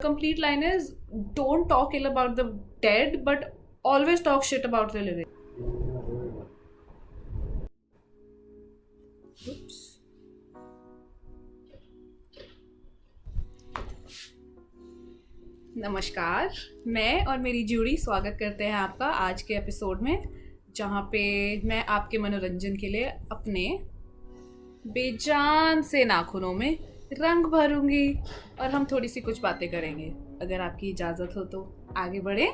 Complete line is don't talk ill about the dead, but always talk shit about the living. Oops. नमस्कार, मैं और मेरी जूड़ी स्वागत करते हैं आपका आज के एपिसोड में, जहाँ पे मैं आपके मनोरंजन के लिए अपने बेजान से नाखूनों में रंग भरूंगी और हम थोड़ी सी कुछ बातें करेंगे। अगर आपकी इजाज़त हो तो आगे बढ़े।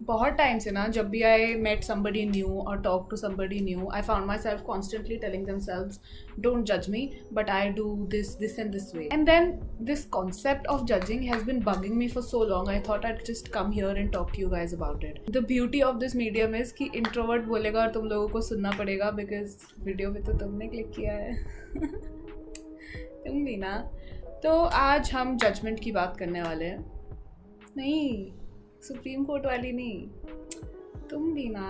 बहुत टाइम से ना, जब भी I met somebody new or talk to somebody new, I found myself constantly telling themselves, don't judge me, but I do this and this way. And then this concept of judging has been bugging me for so long, I thought I'd just come here and talk to you guys about it. The beauty of this medium is कि introvert बोलेगा और तुम लोगों को सुनना पड़ेगा, because video पे तो तुमने क्लिक किया है तुम भी ना। तो आज हम जजमेंट की बात करने वाले हैं। नहीं, सुप्रीम कोर्ट वाली नहीं, तुम भी ना,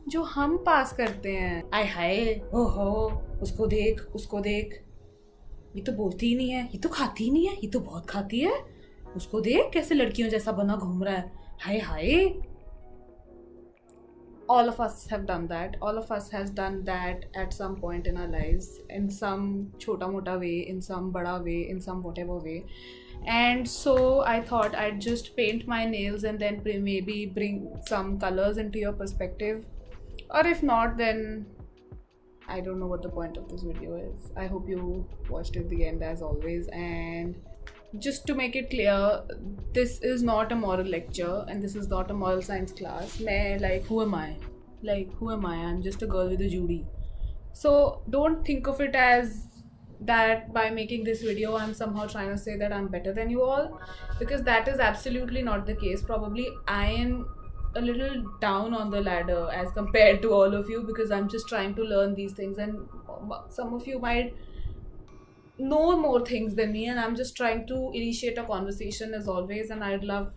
जो हम पास करते हैं। आय हाय, ओहो, उसको देख, उसको देख, ये तो बोलती ही नहीं है, ये तो खाती ही नहीं है, ये तो बहुत खाती है, उसको देख कैसे लड़कियों जैसा बना घूम रहा है, हाय हाय। All of us have done that. All of us has done that at some point in our lives, in some chota mota way, in some bada way, in some whatever way. And so I thought I'd just paint my nails and then maybe bring some colors into your perspective. Or if not, then I don't know what the point of this video is. I hope you watched till the end as always. And just to make it clear, this is not a moral lecture and this is not a moral science class. Who am I? I'm just a girl with a Judy. So don't think of it as that by making this video I'm somehow trying to say that I'm better than you all, because that is absolutely not the case. Probably I am a little down on the ladder as compared to all of you, because I'm just trying to learn these things, and some of you might know more things than me, and I'm just trying to initiate a conversation as always. And I'd love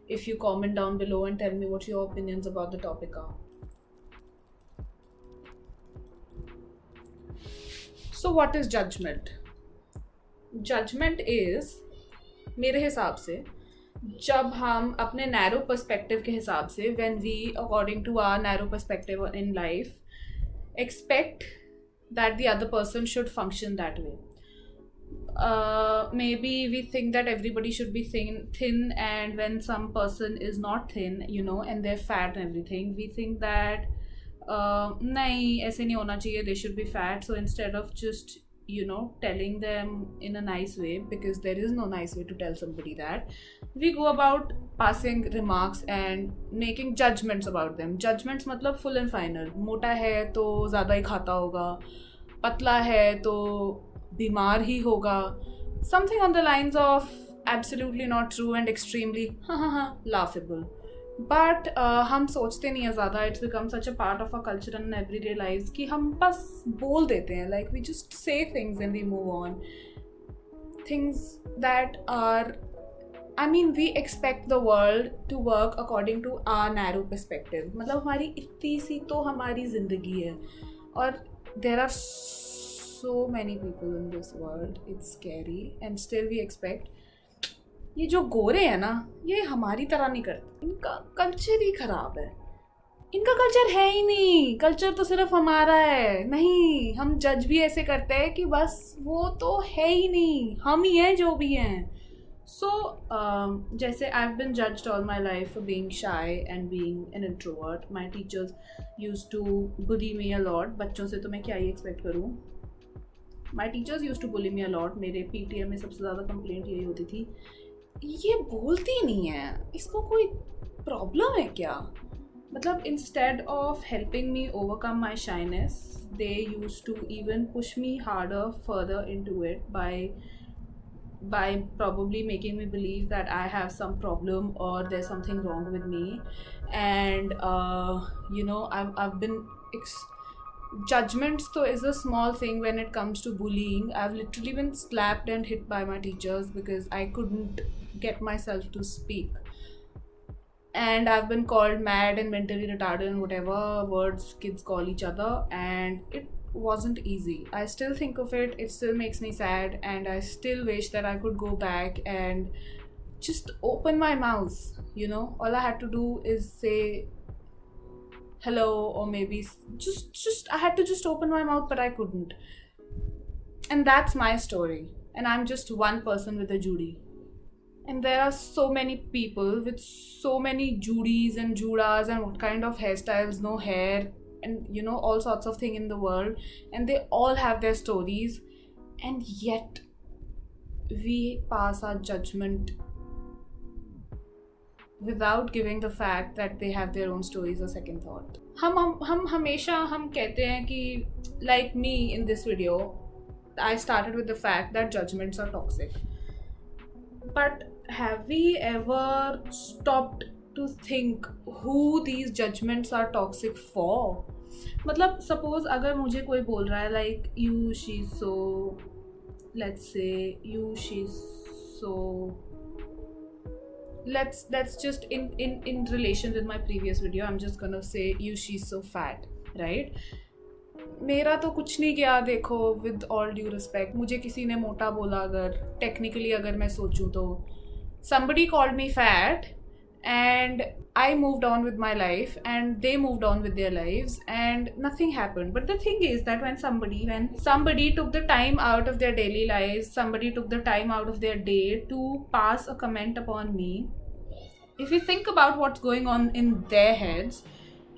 if you comment down below and tell me what your opinions about the topic are. So what is judgment? Judgment is, मेरे हिसाब से, जब हम अपने narrow perspective के हिसाब से, when we according to our narrow perspective in life expect that the other person should function that way. Maybe we think that everybody should be thin, and when some person is not thin, and they're fat and everything, we think that nahi, aise nahi hona chahiye, they should be fat. So instead of just telling them in a nice way, because there is no nice way to tell somebody that, we go about passing remarks and making judgments about them. Judgments मतलब full and final. मोटा है तो ज़्यादा ही खाता होगा, पतला है तो बीमार ही होगा, something on the lines of absolutely not true and extremely laughable. But हम सोचते नहीं है ज़्यादा. It's become such a part of our culture and everyday lives कि हम बस बोल देते हैं, like we just say things and we move on. Things that are, we expect the world to work according to our narrow perspective. मतलब हमारी इतनी सी तो हमारी ज़िंदगी है, और there are so many people in this world, it's scary, and still we expect. ये जो गोरे हैं ना, ये हमारी तरह नहीं करते, इनका कल्चर ही खराब है, इनका कल्चर है ही नहीं, कल्चर तो सिर्फ हमारा है। नहीं, हम जज भी ऐसे करते हैं कि बस वो तो है ही नहीं, हम ही हैं जो भी हैं। So जैसे I've been judged all my life for being shy and being an introvert. My teachers used to bully me a lot. बच्चों से तो मैं क्या ही expect करूँ। My teachers used to bully me a lot. मेरे PTM में सबसे ज़्यादा complaint यही होती थी, ये बोलती नहीं है, इसको कोई प्रॉब्लम है क्या? मतलब instead of helping me overcome my shyness, they used to even push me harder further into it by probably making me believe that I have some problem or there's something wrong with me. And I've been judgments though is a small thing when it comes to bullying. I've literally been slapped and hit by my teachers because I couldn't get myself to speak, and I've been called mad and mentally retarded and whatever words kids call each other, and it wasn't easy. I still think of it, it still makes me sad, and I still wish that I could go back and just open my mouth, you know. All I had to do is say hello, or maybe just I had to just open my mouth, but I couldn't. And that's my story. And I'm just one person with a Judy. And there are so many people with so many Judys and Judas and what kind of hairstyles, no hair, and you know, all sorts of things in the world. And they all have their stories. And yet, we pass our judgment without giving the fact that they have their own stories a second thought. हम हमेशा हम कहते हैं कि like me in this video, I started with the fact that judgments are toxic. But have we ever stopped to think who these judgments are toxic for? मतलब suppose अगर मुझे कोई बोल रहा है like you she's so, let's say you she's so, let's just in relation with my previous video, I'm just gonna say you she's so fat, right? मेरा तो कुछ नहीं गया, देखो, विद ऑल ड्यू रिस्पेक्ट, मुझे किसी ने मोटा बोला, अगर टेक्निकली अगर मैं सोचूं तो somebody called me fat and I moved on with my life and they moved on with their lives and nothing happened. But the thing is that when somebody took the time out of their daily lives, somebody took the time out of their day to pass a comment upon me, if you think about what's going on in their heads,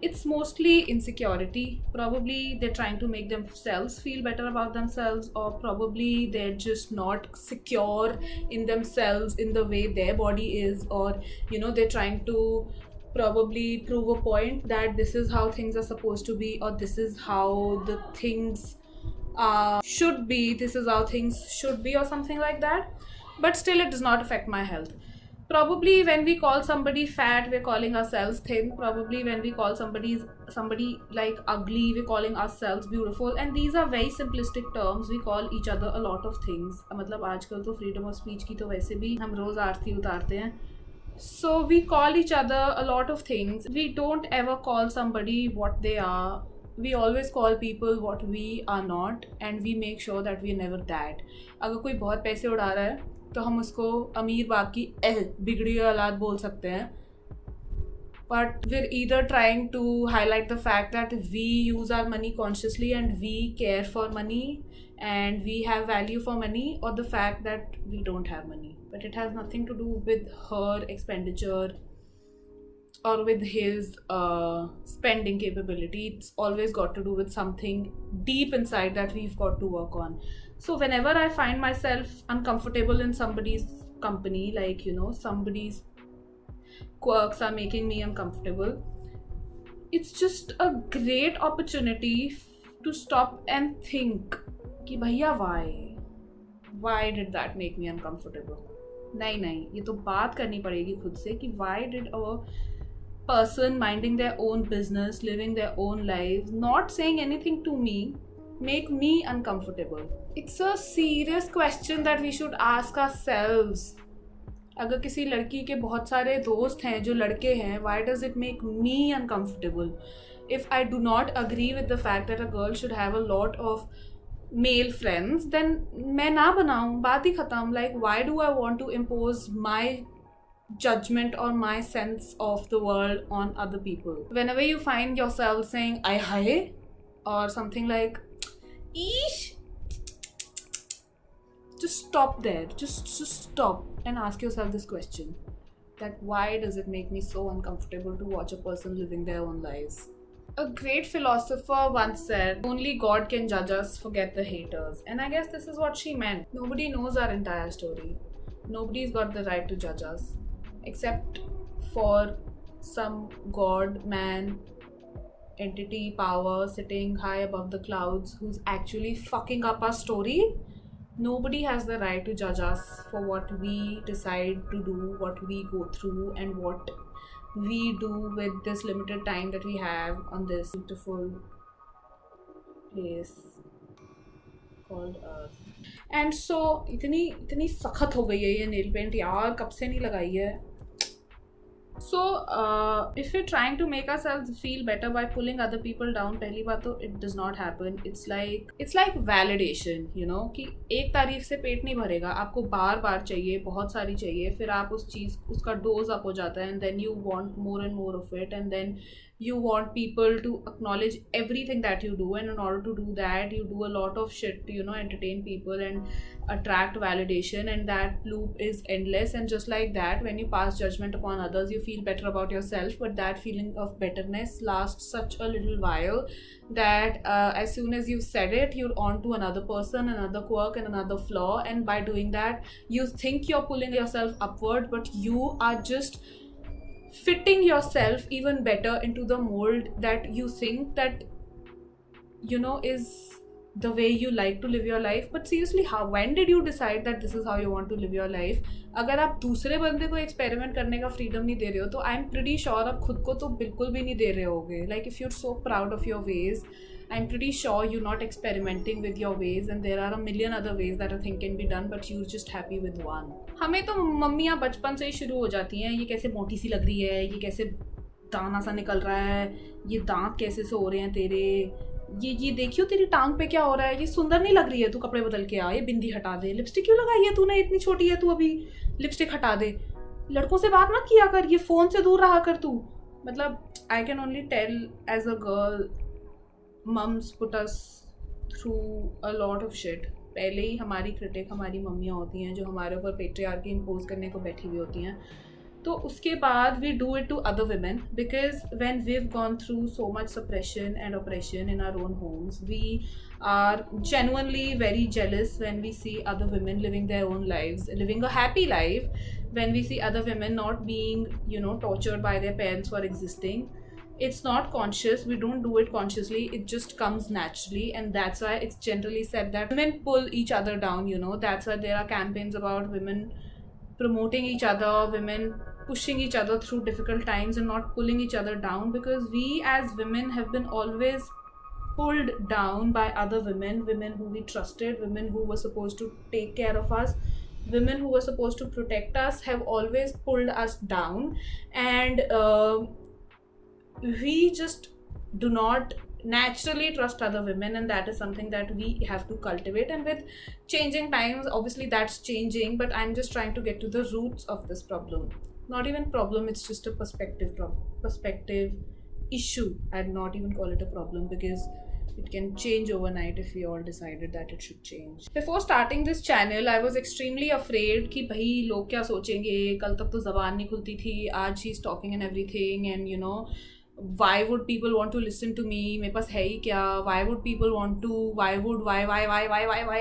it's mostly insecurity. Probably they're trying to make themselves feel better about themselves, or probably they're just not secure in themselves in the way their body is, or you know, they're trying to probably prove a point that this is how things are supposed to be, or this is how the things should be, this is how things should be, or something like that. But still, it does not affect my health. Probably when we call somebody fat, we're calling ourselves thin. Probably when we call somebody like ugly, we're calling ourselves beautiful. And these are very simplistic terms. We call each other a lot of things. मतलब आजकल तो freedom of speech की तो वैसे भी हम रोज आरती उतारते हैं. So we call each other a lot of things. We don't ever call somebody what they are. We always call people what we are not, and we make sure that we are never that. अगर कोई बहुत पैसे उड़ा रहा है तो हम उसको अमीर बाप की बिगड़ी औलाद बोल सकते हैं. But we're either trying to highlight the fact that we use our money consciously and we care for money and we have value for money, or the fact that we don't have money. But it has nothing to do with her expenditure or with his spending capability. It's always got to do with something deep inside that we've got to work on. So whenever I find myself uncomfortable in somebody's company, like, you know, somebody's quirks are making me uncomfortable, it's just a great opportunity to stop and think कि भैया why did that make me uncomfortable? नहीं, ये तो बात करनी पड़ेगी खुद से कि why did a person minding their own business, living their own lives, not saying anything to me, make me uncomfortable? It's a serious question that we should ask ourselves. अगर किसी लड़की के बहुत सारे दोस्त हैं जो लड़के हैं, why does it make me uncomfortable? If I do not agree with the fact that a girl should have a lot of male friends, then मैं ना बनाऊँ, बात ही खत्म. Like, why do I want to impose my judgment or my sense of the world on other people? Whenever you find yourself saying I hi or something like eesh, just stop there. Just stop and ask yourself this question, that why does it make me so uncomfortable to watch a person living their own lives? A great philosopher once said, only God can judge us, forget the haters. And I guess this is what she meant. Nobody knows our entire story. Nobody's got the right to judge us, except for some god, man, entity, power sitting high above the clouds who's actually fucking up our story. Nobody has the right to judge us for what we decide to do, what we go through, and what we do with this limited time that we have on this beautiful place called Earth. And so इतनी सख्त हो गई है ये nail paint यार, कब से नहीं लगाई है. So if we're trying to make ourselves feel better by pulling other people down, पहली बात तो it does not happen. It's like validation, you know, कि एक तारीफ से पेट नहीं भरेगा, आपको बार बार चाहिए, बहुत सारी चाहिए, फिर आप उस चीज़ उसका डोज अप हो जाता है, and then you want more and more of it, and then you want people to acknowledge everything that you do, and in order to do that you do a lot of shit to, you know, entertain people and attract validation, and that loop is endless. And just like that, when you pass judgment upon others, you feel better about yourself, but that feeling of betterness lasts such a little while that as soon as you've said it, you're on to another person, another quirk, and another flaw, and by doing that you think you're pulling yourself upward, but you are just fitting yourself even better into the mold that you think that, you know, is the way you like to live your life. But seriously, when did you decide that this is how you want to live your life? अगर आप दूसरे बंदे को experiment करने का freedom नहीं दे रहे हो, तो आई एम प्रीटी श्योर आप खुद को तो बिल्कुल भी नहीं दे रहे होगे. Like if you are so proud of your ways, I'm pretty sure you're not experimenting with your ways, and there are a million other ways that I think can be done, but you're just happy with one. हमें तो मम्मियाँ बचपन से ही शुरू हो जाती हैं, ये कैसे मोटी सी लग रही है, ये कैसे दाना सा निकल रहा है, ये दांत कैसे से हो रहे हैं तेरे, ये देखियो तेरी टांग पे क्या हो रहा है, ये सुंदर नहीं लग रही है, तू कपड़े बदल के आ, ये बिंदी हटा दे, लिपस्टिक क्यों लगाई है तूने, इतनी छोटी है तू अभी, लिपस्टिक हटा दे, लड़कों से बात मत किया कर, ये फ़ोन से दूर रहा कर तू. मतलब I can only tell as a girl, mums put us through a lot of shit. पहले ही हमारी क्रिटिक हमारी मम्मियाँ होती हैं जो हमारे ऊपर पेट्रियार्की इम्पोज करने को बैठी हुई होती हैं. तो उसके बाद we do it to other women, because when we've gone through so much suppression and oppression in our own homes, we are genuinely very jealous when we see other women living their own lives, living a happy life, when we see other women not being, you know, tortured by their parents for existing. It's not conscious, we don't do it consciously, it just comes naturally, and that's why it's generally said that women pull each other down, you know. That's why there are campaigns about women promoting each other, women pushing each other through difficult times and not pulling each other down, because we as women have been always pulled down by other women who we trusted, women who were supposed to take care of us, women who were supposed to protect us, have always pulled us down. And we just do not naturally trust other women, and that is something that we have to cultivate. And with changing times, obviously that's changing, but I'm just trying to get to the roots of this problem. Not even problem, it's just a perspective issue. I'd not even call it a problem, because it can change overnight if we all decided that it should change. Before starting this channel, I was extremely afraid कि भाई लोग क्या सोचेंगे, कल तक तो ज़बान नहीं खुलती थी, आज she's talking and everything, and you know, why would people want to listen to me, मेरे पास है ही क्या, why would people want to, why,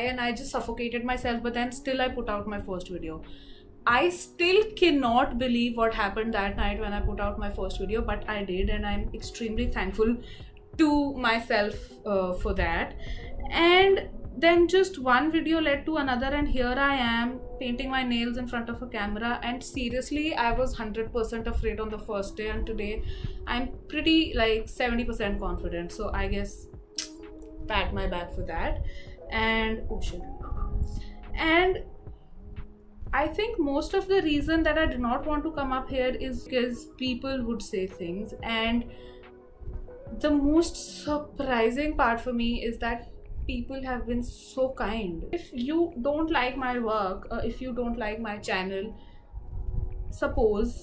and I just suffocated myself. But then still I put out my first video. I still cannot believe what happened that night when I put out my first video, but I did, and I'm extremely thankful to myself for that. And then just one video led to another, and here I am painting my nails in front of a camera. And seriously, I was 100% afraid on the first day, and today I'm pretty like 70% confident. So I guess pat my back for that. And oh shit. And I think most of the reason that I did not want to come up here is because people would say things, and the most surprising part for me is that people have been so kind. If you don't like my work, if you don't like my channel, suppose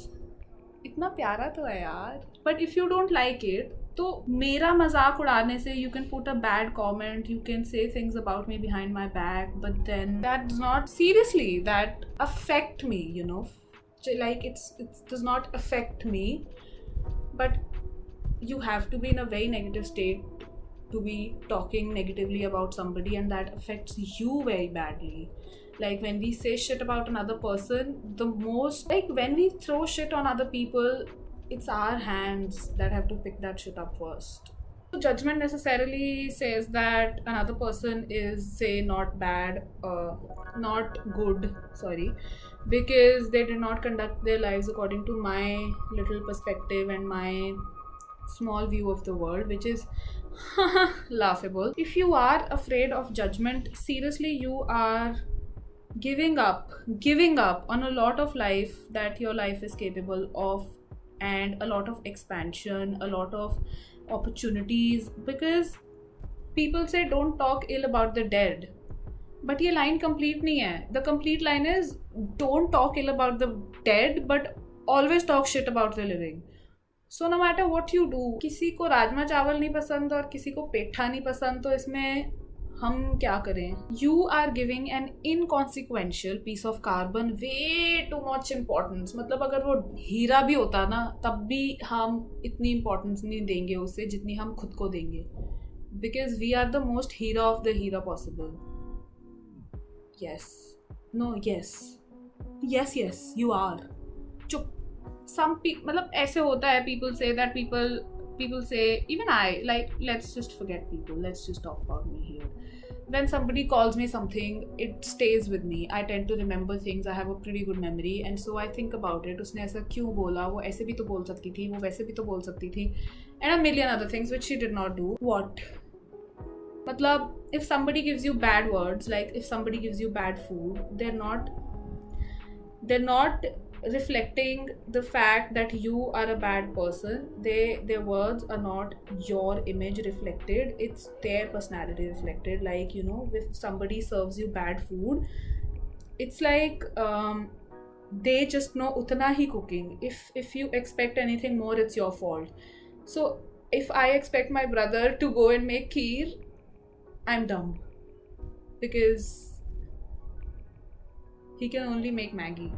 इतना प्यारा तो है यार, but if you don't like it, तो मेरा मजाक उड़ाने से you can put a bad comment, you can say things about me behind my back, but then that does not seriously that affect me, you know. Like it does not affect me, but you have to be in a very negative state to be talking negatively about somebody, and that affects you very badly. Like when we say shit about another person, the most, like when we throw shit on other people, it's our hands that have to pick that shit up first. So judgment necessarily says that another person is, say, not bad, not good, sorry, because they did not conduct their lives according to my little perspective and my small view of the world, which is laughable. If you are afraid of judgment, seriously, you are giving up on a lot of life that your life is capable of and a lot of expansion, a lot of opportunities, because people say don't talk ill about the dead, but ये line complete नहीं है. The complete line is don't talk ill about the dead but always talk shit about the living. So no matter what you do, किसी को राजमा चावल नहीं पसंद और किसी को पेठा नहीं पसंद, तो इसमें हम क्या करें? You are giving an inconsequential piece of carbon way too much importance. मतलब अगर वो हीरा भी होता ना, तब भी हम इतनी importance नहीं देंगे उसे जितनी हम खुद को देंगे. Because we are the most hero of the hero possible. Yes. No, yes. Yes, yes, you are. चुप. Some people, मतलब ऐसे होता है, people say that people say, even I, like, let's just forget people, let's just talk about me here. When somebody calls me something, it stays with me. I tend to remember things. I have a pretty good memory, and so I think about it. उसने ऐसा क्यों बोला? वो ऐसे भी तो बोल सकती थी, वो वैसे भी तो बोल सकती थी, and a million other things which she did not do. What? मतलब if somebody gives you bad words, like if somebody gives you bad food, they're not reflecting the fact that you are a bad person. Their words are not your image reflected, it's their personality reflected. Like, you know, if somebody serves you bad food, it's like they just know utna hi cooking. If you expect anything more, it's your fault. So if I expect my brother to go and make kheer, I'm dumb, because he can only make Maggie.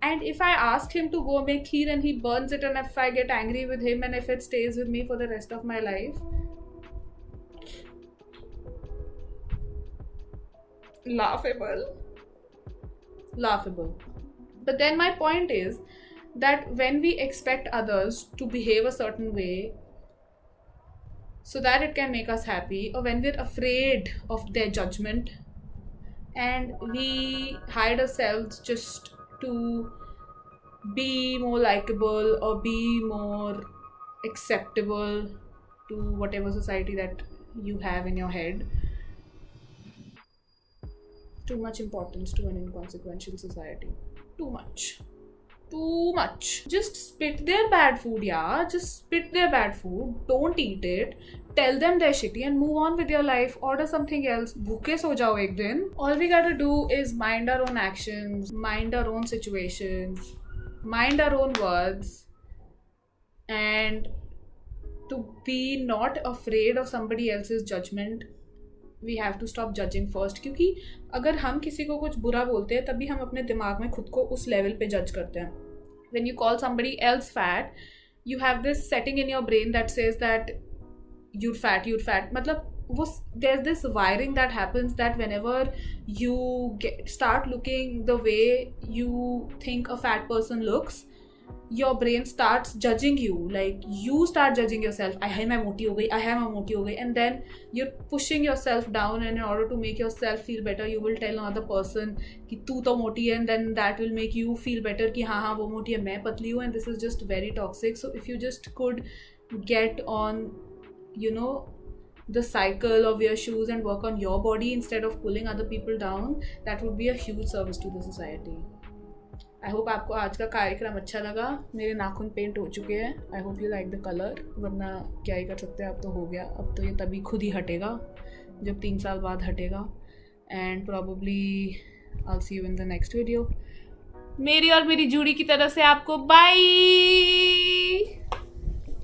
And if I ask him to go make kheer and he burns it, and if I get angry with him and if it stays with me for the rest of my life, laughable. But then my point is that when we expect others to behave a certain way so that it can make us happy, or when we're afraid of their judgment and we hide ourselves just to be more likable or be more acceptable to whatever society that you have in your head. Too much importance to an inconsequential society. Too much. Just spit their bad food, yeah. Just spit their bad food. Don't eat it. Tell them they're shitty and move on with your life. Order something else. Bhooke so jao ek din. All we gotta do is mind our own actions, mind our own situations, mind our own words, and to be not afraid of somebody else's judgment. We have to stop judging first. क्योंकि अगर हम किसी को कुछ बुरा बोलते हैं, तभी हम अपने दिमाग में खुद को उस लेवल पे जज करते हैं. When you call somebody else fat, you have this setting in your brain that says that you're fat. मतलब there's this wiring that happens that whenever you start looking the way you think a fat person looks, your brain starts judging you. Like, you start judging yourself. I am moti ho gayi, and then you're pushing yourself down, and in order to make yourself feel better, you will tell another person ki tu to moti hai, and then that will make you feel better ki haan wo moti hai, main patli hu. And this is just very toxic. So if you just could get on, you know, the cycle of your shoes and work on your body instead of pulling other people down, that would be a huge service to the society. I hope आपको आज का कार्यक्रम अच्छा लगा. मेरे नाखून paint हो चुके हैं. I hope you like the colour, वरना क्या ही कर सकते हैं. अब तो हो गया. अब तो ये तभी खुद ही हटेगा जब 3 साल बाद हटेगा. And probably I will see you in the next video. मेरी और मेरी जूड़ी की तरफ से आपको बाय.